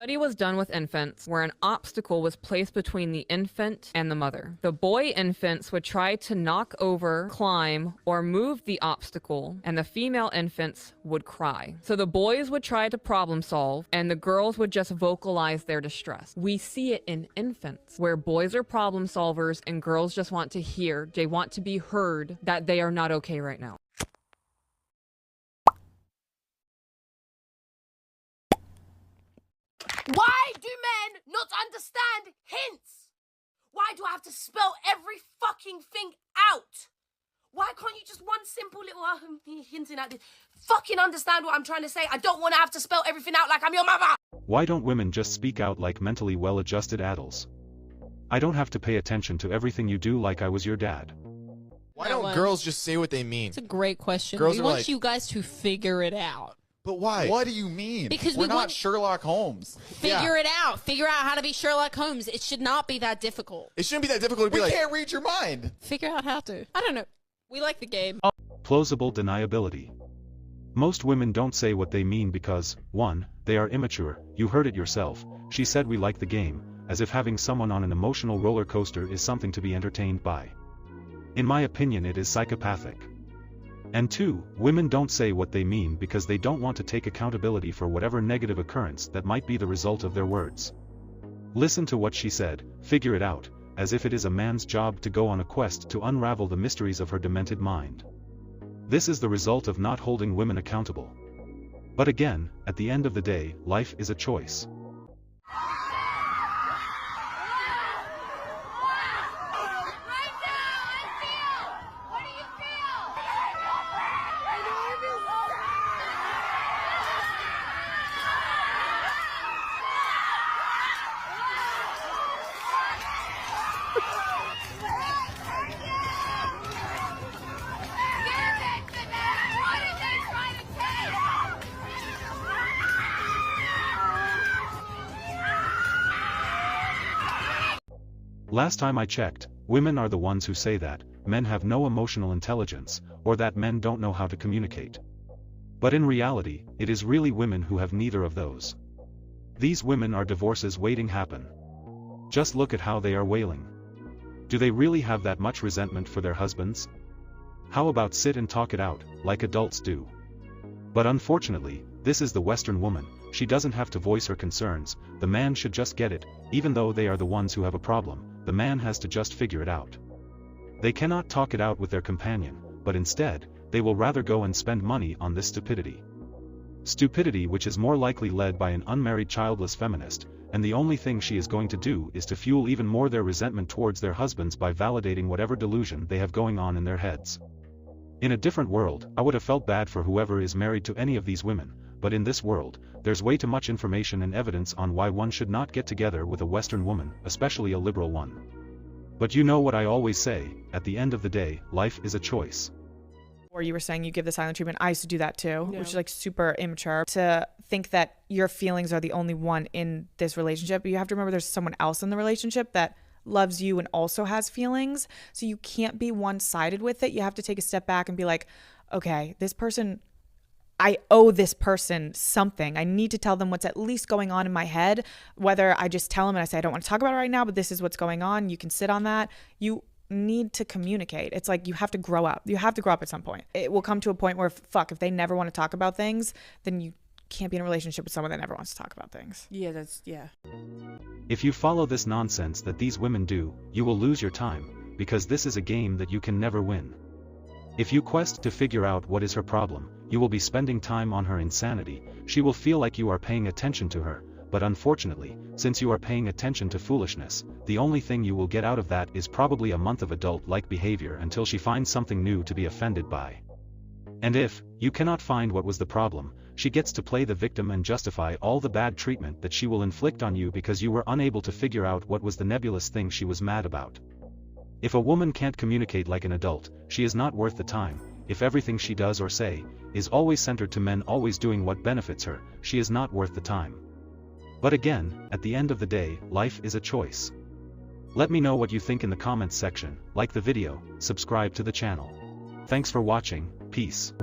Study was done with infants where an obstacle was placed between the infant and the mother. The boy infants would try to knock over, climb, or move the obstacle, and the female infants would cry. So the boys would try to problem solve, and the girls would just vocalize their distress. We see it in infants, where boys are problem solvers and girls just want to hear, they want to be heard that they are not okay right now. Why do men not understand hints? Why do I have to spell every fucking thing out? Why can't you just one simple little hinting at this? Fucking understand what I'm trying to say. I don't want to have to spell everything out like I'm your mother. Why don't women just speak out like mentally well-adjusted adults? I don't have to pay attention to everything you do like I was your dad. Why don't girls just say what they mean? It's a great question. Girls we are want like, you guys to figure it out. But why? What do you mean? Because we're not Sherlock Holmes. Figure it out. Figure out how to be Sherlock Holmes. It should not be that difficult. It shouldn't be that difficult to be like, we can't read your mind. Figure out how to. I don't know. We like the game. Plausible deniability. Most women don't say what they mean because, 1, they are immature. You heard it yourself. She said we like the game, as if having someone on an emotional roller coaster is something to be entertained by. In my opinion, it is psychopathic. And 2, women don't say what they mean because they don't want to take accountability for whatever negative occurrence that might be the result of their words. Listen to what she said, figure it out, as if it is a man's job to go on a quest to unravel the mysteries of her demented mind. This is the result of not holding women accountable. But again, at the end of the day, life is a choice. Last time I checked, women are the ones who say that men have no emotional intelligence, or that men don't know how to communicate. But in reality, it is really women who have neither of those. These women are divorces waiting happen. Just look at how they are wailing. Do they really have that much resentment for their husbands? How about sit and talk it out, like adults do? But unfortunately, this is the Western woman. She doesn't have to voice her concerns, the man should just get it, even though they are the ones who have a problem, the man has to just figure it out. They cannot talk it out with their companion, but instead, they will rather go and spend money on this stupidity. Stupidity which is more likely led by an unmarried childless feminist, and the only thing she is going to do is to fuel even more their resentment towards their husbands by validating whatever delusion they have going on in their heads. In a different world, I would have felt bad for whoever is married to any of these women, but in this world, there's way too much information and evidence on why one should not get together with a Western woman, especially a liberal one. But you know what I always say, at the end of the day, life is a choice. Or you were saying you give the silent treatment. I used to do that too, which is like super immature to think that your feelings are the only one in this relationship. But you have to remember there's someone else in the relationship that loves you and also has feelings. So you can't be one-sided with it. You have to take a step back and be like, okay, this person, I owe this person something. I need to tell them what's at least going on in my head, whether I just tell them and I say, I don't want to talk about it right now, but this is what's going on. You can sit on that. You need to communicate. It's like you have to grow up. You have to grow up at some point. It will come to a point where, fuck, if they never want to talk about things, then you can't be in a relationship with someone that never wants to talk about things. Yeah. If you follow this nonsense that these women do, you will lose your time, because this is a game that you can never win. If you quest to figure out what is her problem, you will be spending time on her insanity. She will feel like you are paying attention to her, but unfortunately, since you are paying attention to foolishness, the only thing you will get out of that is probably a month of adult-like behavior until she finds something new to be offended by. And if you cannot find what was the problem, she gets to play the victim and justify all the bad treatment that she will inflict on you because you were unable to figure out what was the nebulous thing she was mad about. If a woman can't communicate like an adult, she is not worth the time. If everything she does or say is always centered to men always doing what benefits her, she is not worth the time. But again, at the end of the day, life is a choice. Let me know what you think in the comments section, like the video, subscribe to the channel. Thanks for watching, peace.